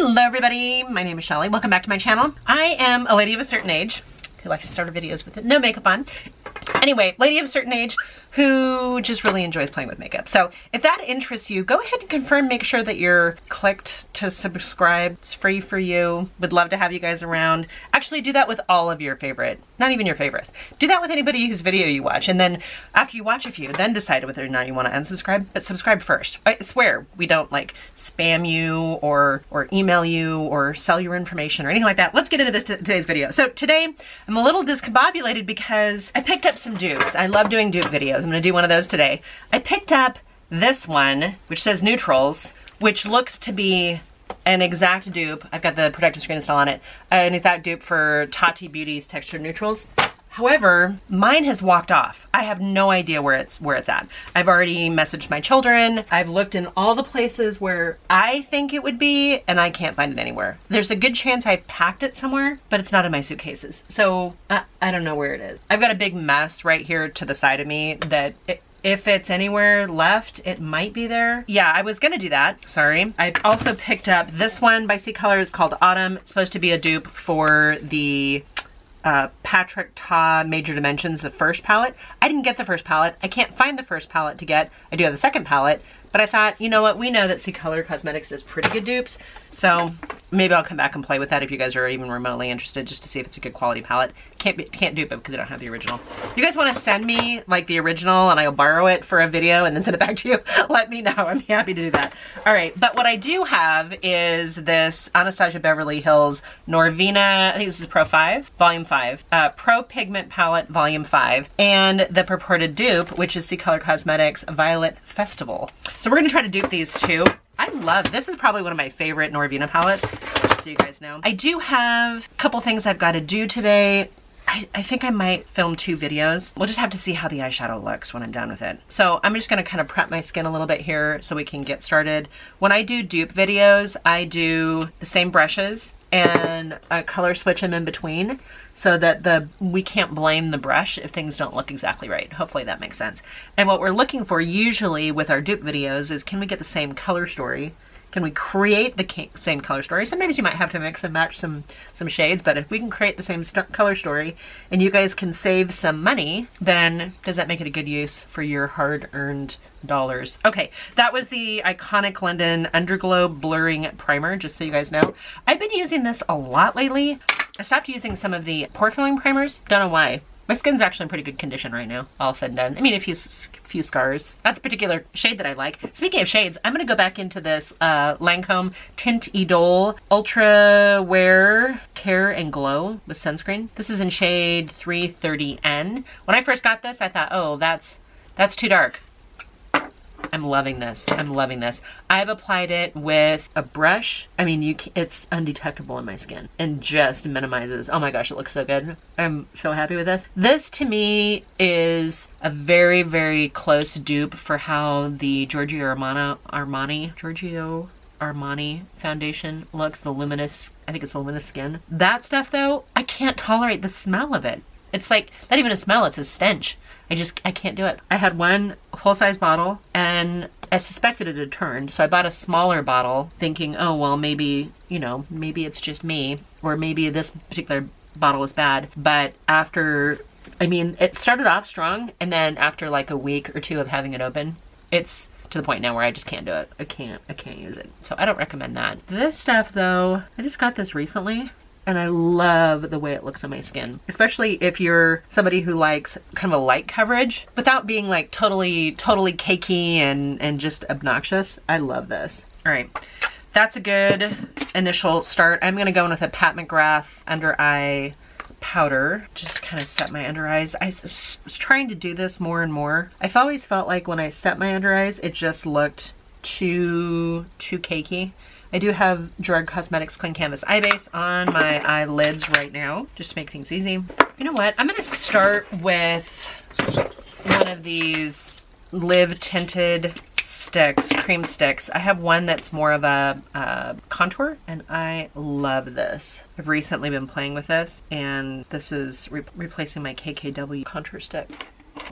Hello everybody, my name is Shelly. Welcome back to my channel. I am a lady of a certain age who likes to start her videos with no makeup on. Anyway, lady of a certain age who just really enjoys playing with makeup. So if that interests you, go ahead and confirm, make sure that you're clicked to subscribe. It's free for you. Would love to have you guys around. Actually do that with all of your favorite, not even your favorite. Do that with anybody whose video you watch. And then after you watch a few, then decide whether or not you want to unsubscribe, but subscribe first. I swear we don't like spam you or email you or sell your information or anything like that. Let's get into this today's video. So today I'm a little discombobulated because I picked up some dupes. I love doing dupe videos. I'm gonna do one of those today. I picked up this one, which says neutrals, which looks to be an exact dupe. I've got the protective screen installed on it. An exact dupe for Tati Beauty's textured neutrals. However, mine has walked off. I have no idea where it's at. I've already messaged my children. I've looked in all the places where I think it would be, and I can't find it anywhere. There's a good chance I packed it somewhere, but it's not in my suitcases. So I don't know where it is. I've got a big mess right here to the side of me that if it's anywhere left, it might be there. Yeah, I was gonna do that, sorry. I also picked up this one by CColor. It's called Autumn. It's supposed to be a dupe for the Patrick Ta Major Dimensions, the first palette. I didn't get the first palette. I can't find the first palette to get. I do have the second palette, but I thought, you know what, we know that CColor Cosmetics does pretty good dupes, so maybe I'll come back and play with that if you guys are even remotely interested, just to see if it's a good quality palette. Can't dupe it because I don't have the original. If you guys want to send me like the original and I'll borrow it for a video and then send it back to you, let me know. I'm happy to do that. All right, but what I do have is this Anastasia Beverly Hills Norvina, I think this is Pro 5, Volume 5, Pro Pigment Palette Volume 5, and the purported dupe, which is CColor Cosmetics Violet Festival. So we're gonna try to dupe these two. I love, this is probably one of my favorite Norvina palettes, just so you guys know. I do have a couple things I've got to do today. I think I might film 2 videos. We'll just have to see how the eyeshadow looks when I'm done with it. So I'm just gonna kind of prep my skin a little bit here so we can get started. When I do dupe videos, I do the same brushes and I color switch them in between so that we can't blame the brush if things don't look exactly right. Hopefully that makes sense. And what we're looking for usually with our dupe videos is, can we get the same color story? Can we create the same color story? Sometimes you might have to mix and match some shades, but if we can create the same color story and you guys can save some money, then does that make it a good use for your hard-earned dollars? Okay, that was the iconic London Underglow Blurring Primer, just so you guys know. I've been using this a lot lately. I stopped using some of the pore filling primers. Don't know why. My skin's actually in pretty good condition right now, all said and done. I mean, a few scars. Not the particular shade that I like. Speaking of shades, I'm gonna go back into this Lancome Tint Idole Ultra Wear Care and Glow with sunscreen. This is in shade 330N. When I first got this, I thought, oh, that's too dark. I'm loving this. I'm loving this. I've applied it with a brush. I mean, it's undetectable in my skin and just minimizes. Oh my gosh, it looks so good. I'm so happy with this. This to me is a very, very close dupe for how the Giorgio Armani foundation looks. The luminous, I think it's luminous skin. That stuff though, I can't tolerate the smell of it. It's like, not even a smell, it's a stench. I can't do it. I had one full-size bottle and I suspected it had turned, so I bought a smaller bottle thinking, oh, well, maybe, you know, maybe it's just me, or maybe this particular bottle is bad. But after, I mean, it started off strong, and then after like a week or 2 of having it open, it's to the point now where I just can't do it. I can't use it. So I don't recommend that. This stuff though, I just got this recently. And I love the way it looks on my skin, especially if you're somebody who likes kind of a light coverage without being like totally cakey and just obnoxious. I love this. All right, that's a good initial start. I'm gonna go in with a Pat McGrath under eye powder just to kind of set my under eyes. I was trying to do this more and more. I've always felt like when I set my under eyes, it just looked too cakey. I do have Drug Cosmetics Clean Canvas Eye Base on my eyelids right now, just to make things easy. You know what? I'm gonna start with one of these Live Tinted sticks, cream sticks. I have one that's more of a contour, and I love this. I've recently been playing with this, and this is replacing my KKW contour stick.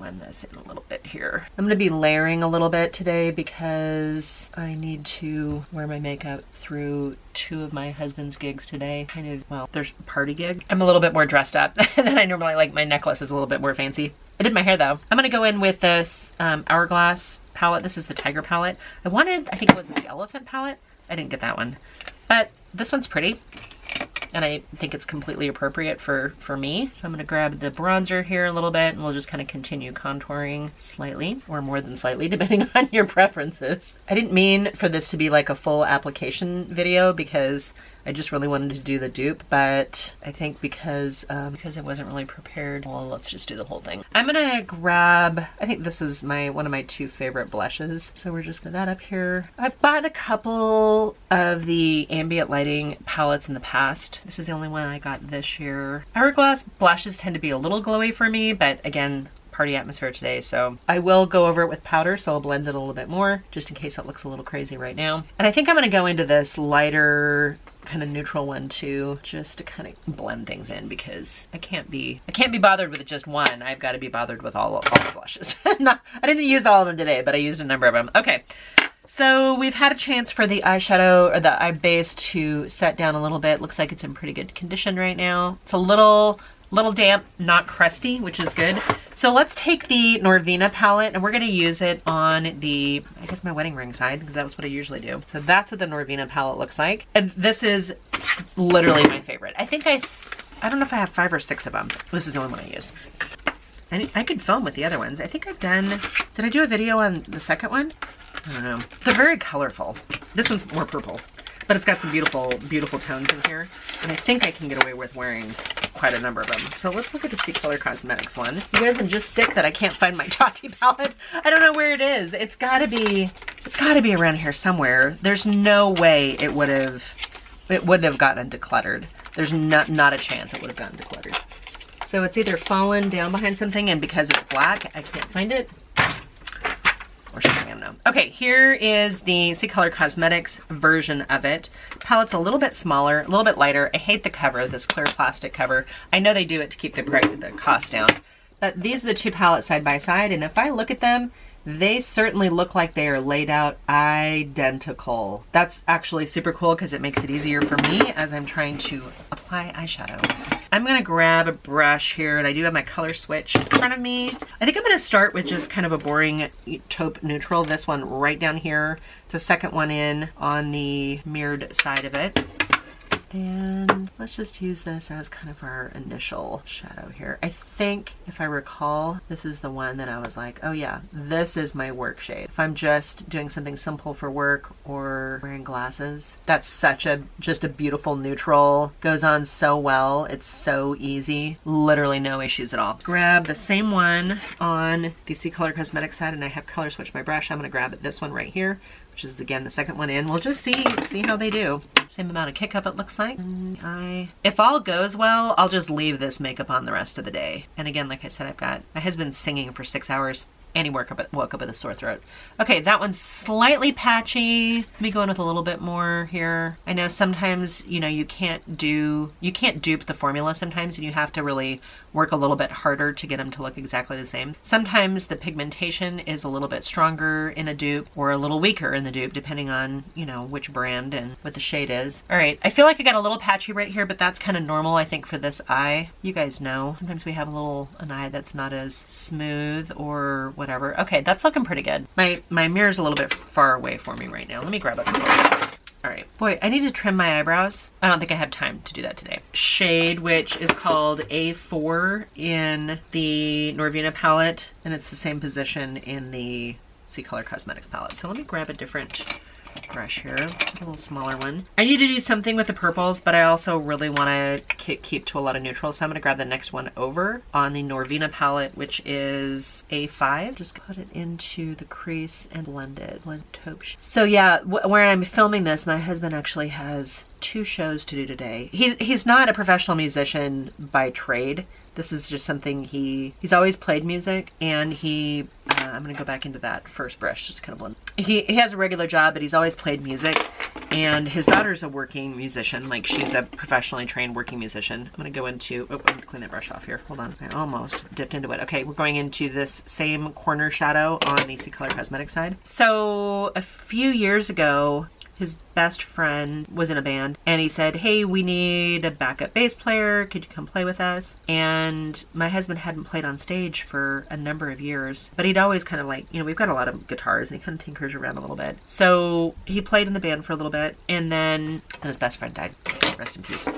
blend this in a little bit here. I'm gonna be layering a little bit today because I need to wear my makeup through 2 of my husband's gigs today. Kind of, well, there's a party gig. I'm a little bit more dressed up than I normally like. My necklace is a little bit more fancy. I did my hair though. I'm gonna go in with this Hourglass palette. This is the Tiger palette. I think it was the Elephant palette. I didn't get that one, but this one's pretty. And I think it's completely appropriate for me. So I'm gonna grab the bronzer here a little bit and we'll just kind of continue contouring slightly, or more than slightly, depending on your preferences. I didn't mean for this to be like a full application video because I just really wanted to do the dupe, but I think because I wasn't really prepared, well, let's just do the whole thing. I'm gonna grab, I think this is one of my 2 favorite blushes. So we're just gonna put that up here. I've bought a couple of the ambient lighting palettes in the past. This is the only one I got this year. Hourglass blushes tend to be a little glowy for me, but again, party atmosphere today, so I will go over it with powder, so I'll blend it a little bit more just in case it looks a little crazy right now. And I think I'm gonna go into this lighter kind of neutral one too, just to kind of blend things in because I can't be bothered with just one. I've got to be bothered with all the blushes. I didn't use all of them today, but I used a number of them. Okay, so we've had a chance for the eyeshadow or the eye base to set down a little bit. Looks like it's in pretty good condition right now. It's a little damp, not crusty, which is good. So let's take the Norvina palette and we're gonna use it on the, I guess my wedding ring side, because that's what I usually do. So that's what the Norvina palette looks like. And this is literally my favorite. I think I don't know if I have 5 or 6 of them. This is the only one I use. I could film with the other ones. I think I've done, did I do a video on the second one? I don't know. They're very colorful. This one's more purple, but it's got some beautiful, beautiful tones in here. And I think I can get away with wearing quite a number of them. So let's look at the CColor Cosmetics one. You guys, I'm just sick that I can't find my Tati palette. I don't know where it is. It's gotta be around here somewhere. There's no way it wouldn't have gotten decluttered. There's not a chance it would have gotten decluttered. So it's either fallen down behind something, and because it's black, I can't find it, or something, I don't know. Okay, here is the CColor Cosmetics version of it. Palette's a little bit smaller, a little bit lighter. I hate the cover, this clear plastic cover. I know they do it to keep the cost down. But these are the 2 palettes side by side, and if I look at them, they certainly look like they are laid out identical. That's actually super cool because it makes it easier for me as I'm trying to apply eyeshadow. I'm gonna grab a brush here, and I do have my color switch in front of me. I think I'm gonna start with just kind of a boring taupe neutral. This one right down here. It's the second one in on the mirrored side of it. And let's just use this as kind of our initial shadow here. I think, if I recall, this is the one that I was like, oh yeah, this is my work shade. If I'm just doing something simple for work or wearing glasses, that's just a beautiful neutral. Goes on so well. It's so easy. Literally no issues at all. Grab the same one on the CColor Cosmetics side, and I have color switched my brush. I'm gonna grab this one right here, which is again the second one in. We'll just see how they do. Same amount of kick up it looks like. If all goes well, I'll just leave this makeup on the rest of the day. And again, like I said, I've got my husband singing for 6 hours and he woke up with a sore throat. Okay, that one's slightly patchy. Let me go in with a little bit more here. I know sometimes, you know, you can't dupe the formula sometimes, and you have to really work a little bit harder to get them to look exactly the same. Sometimes the pigmentation is a little bit stronger in a dupe or a little weaker in the dupe, depending on, you know, which brand and what the shade is. All right, I feel like I got a little patchy right here, but that's kind of normal, I think, for this eye. You guys know, sometimes we have an eye that's not as smooth or whatever. Okay, that's looking pretty good. My mirror's a little bit far away for me right now. Let me grab it. All right, boy, I need to trim my eyebrows. I don't think I have time to do that today. Shade, which is called A4 in the Norvina palette, and it's the same position in the CColor Cosmetics palette. So let me grab a different brush here, a little smaller one. I need to do something with the purples, but I also really want to keep to a lot of neutrals, so I'm going to grab the next one over on the Norvina palette, which is A5. Just put it into the crease and blend it. Blend taupe. So yeah, where I'm filming this, my husband actually has 2 shows to do today. He's not a professional musician by trade, This is just something he's always played music, and I'm gonna go back into that first brush, just kind of blend. He has a regular job, but he's always played music, and his daughter's a working musician. Like, she's a professionally trained working musician. I'm gonna go into, I'm gonna clean that brush off here. Hold on, I almost dipped into it. Okay, we're going into this same corner shadow on the CColor cosmetic side. So a few years ago, his best friend was in a band, and he said, hey, we need a backup bass player. Could you come play with us? And my husband hadn't played on stage for a number of years, but he'd always kind of like, you know, we've got a lot of guitars, and he kind of tinkers around a little bit. So he played in the band for a little bit, and then his best friend died. Rest in peace.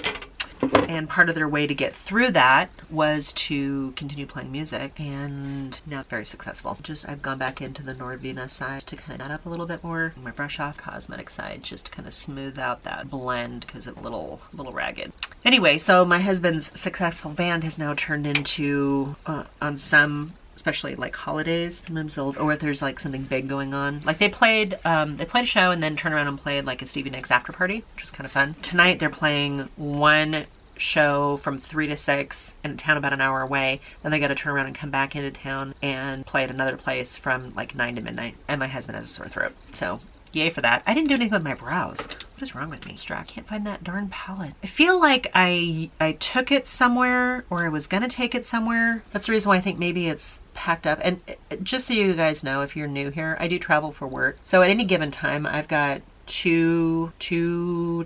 And part of their way to get through that was to continue playing music, and now it's very successful. I've gone back into the Norvina side to kind of nut up a little bit more. My brush off cosmetic side just to kind of smooth out that blend because it's a little ragged. Anyway, so my husband's successful band has now turned into, on some, especially like holidays, sometimes or if there's like something big going on. Like they played a show and then turned around and played like a Stevie Nicks after party, which was kind of fun. Tonight they're playing one show from 3 to 6 in a town about an hour away. Then they got to turn around and come back into town and play at another place from like 9 to midnight. And my husband has a sore throat, so yay for that. I didn't do anything with my brows. What is wrong with me? I can't find that darn palette. I feel like I took it somewhere, or I was gonna take it somewhere. That's the reason why I think maybe it's packed up. And just so you guys know, if you're new here, I do travel for work. So at any given time, I've got two,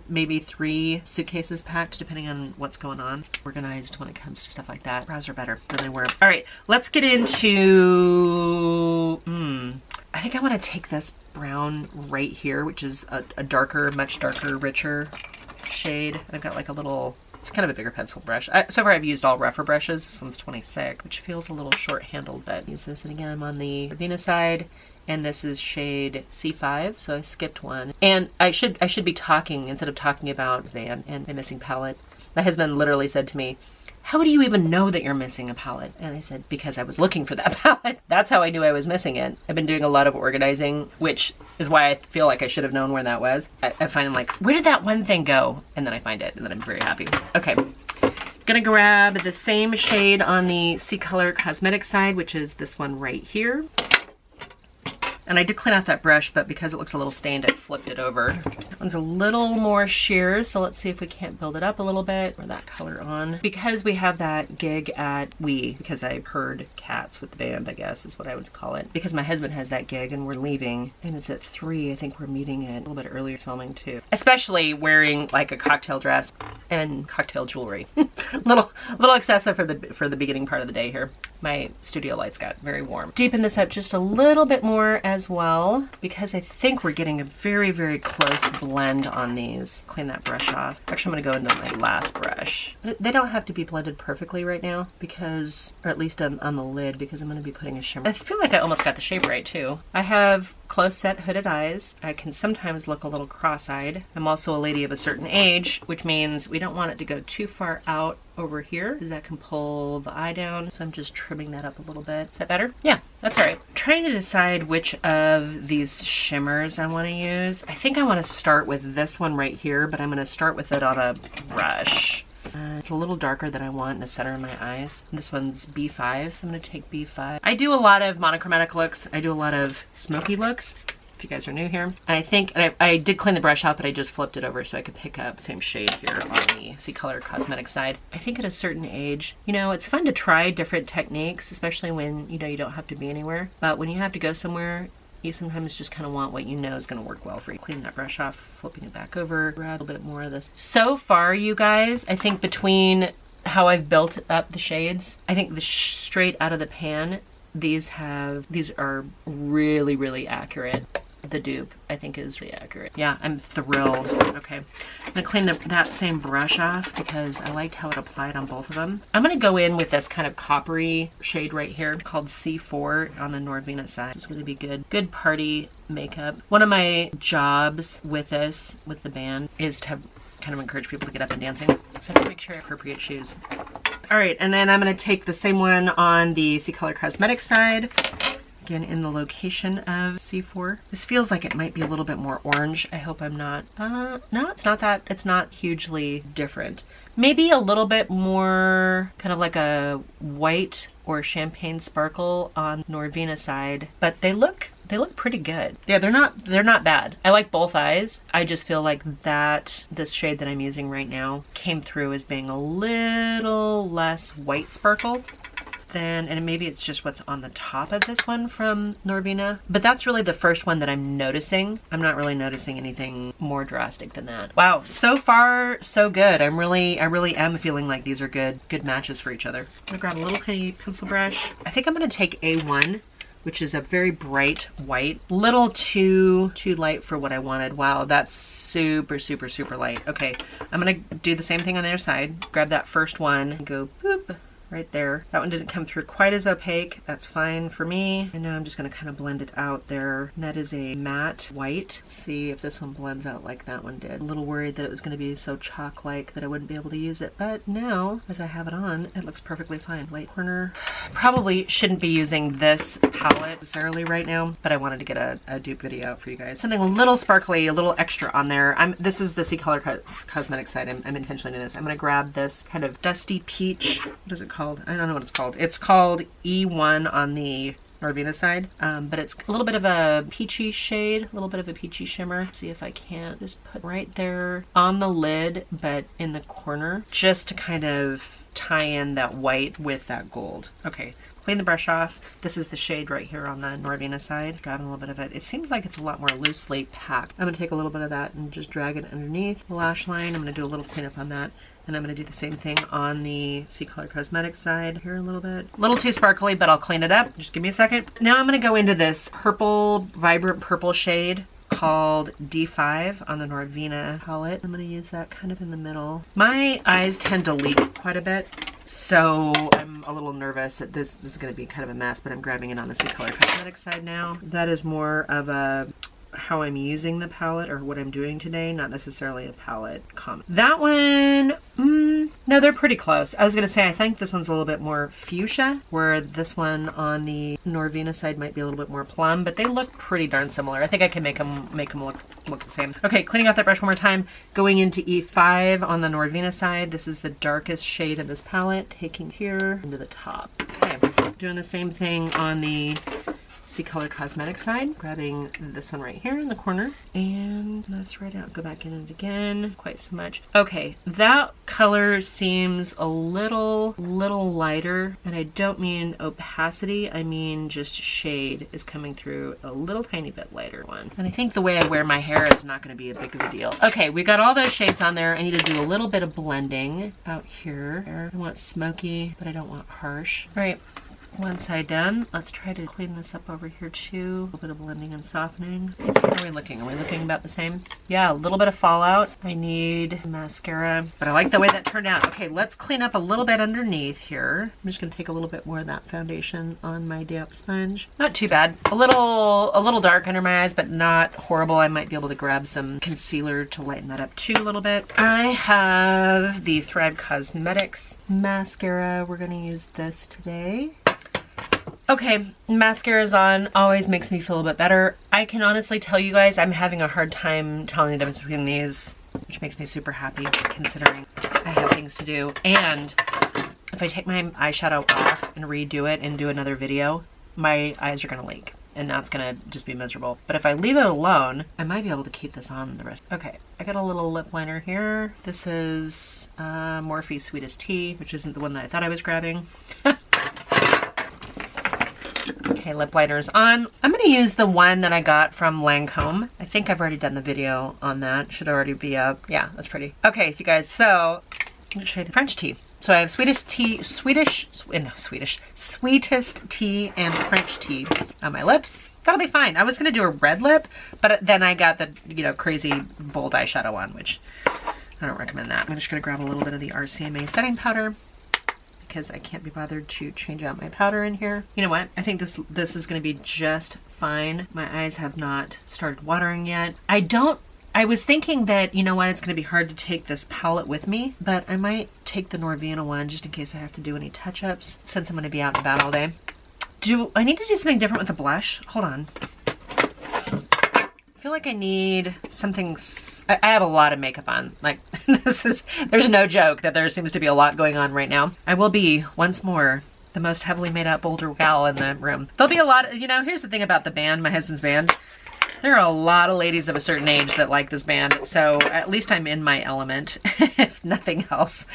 maybe 3 suitcases packed, depending on what's going on. Organized when it comes to stuff like that. Brows are better than they were. All right, let's get into, I think I want to take this brown right here, which is a darker, much darker, richer shade. I've got like a little, it's kind of a bigger pencil brush. So far I've used all rougher brushes. This one's 26, which feels a little short-handled, but use this. And again, I'm on the Norvina side, and this is shade C5, so I skipped one. And I should be talking, instead of talking about Van and my missing palette. My husband literally said to me, how do you even know that you're missing a palette? And I said, because I was looking for that palette. That's how I knew I was missing it. I've been doing a lot of organizing, which is why I feel like I should have known where that was. I find, like, where did that one thing go? And then I find it, and then I'm very happy. Okay, gonna grab the same shade on the CColor cosmetic side, which is this one right here. And I did clean out that brush, but because it looks a little stained, I flipped it over. That one's a little more sheer, so let's see if we can't build it up a little bit, or that color on. Because we have that gig because I heard cats with the band, I guess is what I would call it. Because my husband has that gig and we're leaving, and it's at 3. I think we're meeting it a little bit earlier filming too. Especially wearing like a cocktail dress and cocktail jewelry. little excessive for the beginning part of the day here. My studio lights got very warm. Deepen this up just a little bit more as well, because I think we're getting a very, very close blend on these. Clean that brush off. Actually, I'm gonna go into my last brush. They don't have to be blended perfectly right now, because, or at least on the lid, because I'm gonna be putting a shimmer. I feel like I almost got the shape right too. I have close set hooded eyes. I can sometimes look a little cross-eyed. I'm also a lady of a certain age, which means we don't want it to go too far out over here, because that can pull the eye down. So I'm just trimming that up a little bit. Is that better? Yeah, that's all right. I'm trying to decide which of these shimmers I want to use. I think I want to start with this one right here, but I'm going to start with it on a brush. It's a little darker than I want in the center of my eyes. This one's B5, so I'm going to take B5. I do a lot of monochromatic looks. I do a lot of smoky looks, if you guys are new here. And I think, I did clean the brush out, but I just flipped it over so I could pick up the same shade here on the CColor cosmetic side. I think at a certain age, you know, it's fun to try different techniques, especially when, you know, you don't have to be anywhere. But when you have to go somewhere, you sometimes just kind of want what you know is going to work well for you. Clean that brush off, flipping it back over, grab a little bit more of this. So far, you guys, I think between how I've built up the shades, I think straight out of the pan, these are really, really accurate. The dupe, I think, is really accurate. Yeah, I'm thrilled. Okay, I'm gonna clean that same brush off because I liked how it applied on both of them. I'm gonna go in with this kind of coppery shade right here called C4 on the Norvina side. It's gonna be good party makeup. One of my jobs with the band, is to kind of encourage people to get up and dancing. So I have to make sure I have appropriate shoes. All right, and then I'm gonna take the same one on the CColor cosmetic side. Again, in the location of C4. This feels like it might be a little bit more orange. I hope I'm not. No, it's not that. It's not hugely different. Maybe a little bit more kind of like a white or champagne sparkle on Norvina side, but they look pretty good. Yeah, they're not bad. I like both eyes. I just feel like that this shade that I'm using right now came through as being a little less white sparkle than, and maybe it's just what's on the top of this one from Norvina, but that's really the first one that I'm noticing. I'm not really noticing anything more drastic than that. Wow, so far so good. I really am feeling like these are good matches for each other. I'm gonna grab a little tiny pencil brush. I think I'm gonna take A1, which is a very bright white, little too light for what I wanted. Wow, that's super light. Okay, I'm gonna do the same thing on the other side. Grab that first one and go boop right there. That one didn't come through quite as opaque. That's fine for me. And now I'm just gonna kind of blend it out there. And that is a matte white. Let's see if this one blends out like that one did. A little worried that it was gonna be so chalk-like that I wouldn't be able to use it. But now, as I have it on, it looks perfectly fine. Light corner. Probably shouldn't be using this palette necessarily right now, but I wanted to get a dupe video out for you guys. Something a little sparkly, a little extra on there. This is the CColor cosmetic side. I'm intentionally doing this. I'm gonna grab this kind of dusty peach. What is it called? I don't know what it's called. It's called E1 on the Norvina side, but it's a little bit of a peachy shade, a little bit of a peachy shimmer. Let's see if I can't just put right there on the lid, but in the corner, just to kind of tie in that white with that gold. Okay, clean the brush off. This is the shade right here on the Norvina side. Grabbing a little bit of it. It seems like it's a lot more loosely packed. I'm gonna take a little bit of that and just drag it underneath the lash line. I'm gonna do a little cleanup on that. And I'm gonna do the same thing on the CColor Cosmetics side here a little bit. A little too sparkly, but I'll clean it up. Just give me a second. Now I'm gonna go into this purple, vibrant purple shade called D5 on the Norvina palette. I'm gonna use that kind of in the middle. My eyes tend to leak quite a bit, so I'm a little nervous that this is gonna be kind of a mess, but I'm grabbing it on the CColor Cosmetics side now. That is more of a how I'm using the palette or what I'm doing today, not necessarily a palette comment. That one, no, they're pretty close. I was gonna say, I think this one's a little bit more fuchsia, where this one on the Norvina side might be a little bit more plum, but they look pretty darn similar. I think I can make them look the same. Okay, cleaning off that brush one more time, going into E5 on the Norvina side. This is the darkest shade of this palette, taking here into the top. Okay, doing the same thing on the CColor Cosmetics side, grabbing this one right here in the corner, and that's right out. Go back in it again, quite so much. Okay, that color seems a little lighter, and I don't mean opacity, I mean just shade is coming through a little tiny bit lighter one. And I think the way I wear my hair is not going to be a big of a deal. Okay, we got all those shades on there. I need to do a little bit of blending out here. I want smoky, but I don't want harsh. All right. One side done. Let's try to clean this up over here too. A little bit of blending and softening. How are we looking? Are we looking about the same? Yeah, a little bit of fallout. I need mascara, but I like the way that turned out. Okay, let's clean up a little bit underneath here. I'm just gonna take a little bit more of that foundation on my damp sponge. Not too bad. A little dark under my eyes, but not horrible. I might be able to grab some concealer to lighten that up too a little bit. I have the Thrive Cosmetics mascara. We're gonna use this today. Okay, mascara's on, always makes me feel a bit better. I can honestly tell you guys I'm having a hard time telling the difference between these, which makes me super happy considering I have things to do. And if I take my eyeshadow off and redo it and do another video, my eyes are gonna leak and that's gonna just be miserable. But if I leave it alone, I might be able to keep this on the rest. Okay, I got a little lip liner here. This is Morphe Sweetest Tea, which isn't the one that I thought I was grabbing. Okay, lip liner's on. I'm gonna use the one that I got from Lancome. I think I've already done the video on that. Should already be up. Yeah, that's pretty. Okay, so you guys, so I'm gonna show you the French tea. So I have sweetest tea and French tea on my lips. That'll be fine. I was gonna do a red lip, but then I got the, you know, crazy bold eyeshadow on, which I don't recommend that. I'm just gonna grab a little bit of the RCMA setting powder, because I can't be bothered to change out my powder in here. You know what? I think this is gonna be just fine. My eyes have not started watering yet. I was thinking that, you know what, it's gonna be hard to take this palette with me, but I might take the Norvina one just in case I have to do any touch-ups since I'm gonna be out and about all day. Do I need to do something different with the blush? Hold on. I feel like I need something. I have a lot of makeup on. Like, there's no joke that there seems to be a lot going on right now. I will be, once more, the most heavily made up older gal in the room. There'll be a lot of, you know, here's the thing about the band, my husband's band. There are a lot of ladies of a certain age that like this band, so at least I'm in my element, if nothing else.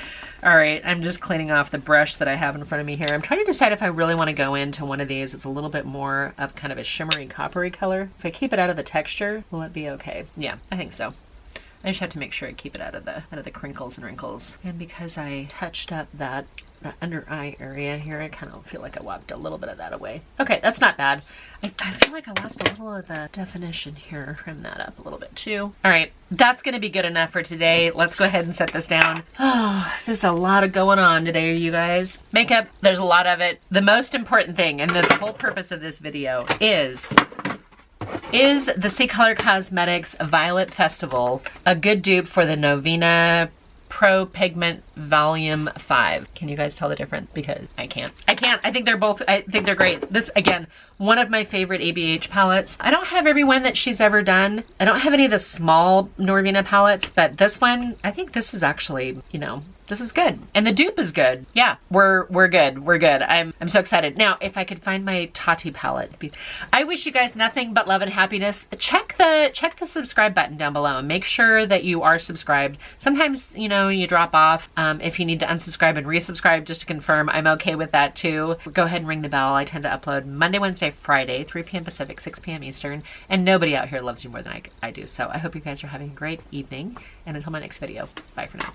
All right, I'm just cleaning off the brush that I have in front of me here. I'm trying to decide if I really want to go into one of these. It's a little bit more of kind of a shimmery coppery color. If I keep it out of the texture, will it be okay? Yeah, I think so. I just have to make sure I keep it out of the crinkles and wrinkles. And because I touched up the under eye area here, I kind of feel like I wiped a little bit of that away. Okay, that's not bad. I feel like I lost a little of the definition here. Trim that up a little bit too. All right, that's gonna be good enough for today. Let's go ahead and set this down. Oh, there's a lot of going on today, you guys. Makeup, there's a lot of it. The most important thing, and the whole purpose of this video is the CColor Cosmetics Violet Festival a good dupe for the Norvina Pro Pigment Volume 5. Can you guys tell the difference? Because I can't. I think they're great. This, again, one of my favorite ABH palettes. I don't have every one that she's ever done. I don't have any of the small Norvina palettes, but this one, I think this is actually, you know, this is good. And the dupe is good. Yeah, we're good. We're good. I'm so excited. Now, if I could find my Tati palette. I wish you guys nothing but love and happiness. Check the subscribe button down below and make sure that you are subscribed. Sometimes, you know, you drop off. If you need to unsubscribe and resubscribe just to confirm, I'm okay with that too. Go ahead and ring the bell. I tend to upload Monday, Wednesday, Friday, 3 p.m. Pacific, 6 p.m. Eastern. And nobody out here loves you more than I do. So I hope you guys are having a great evening. And until my next video, bye for now.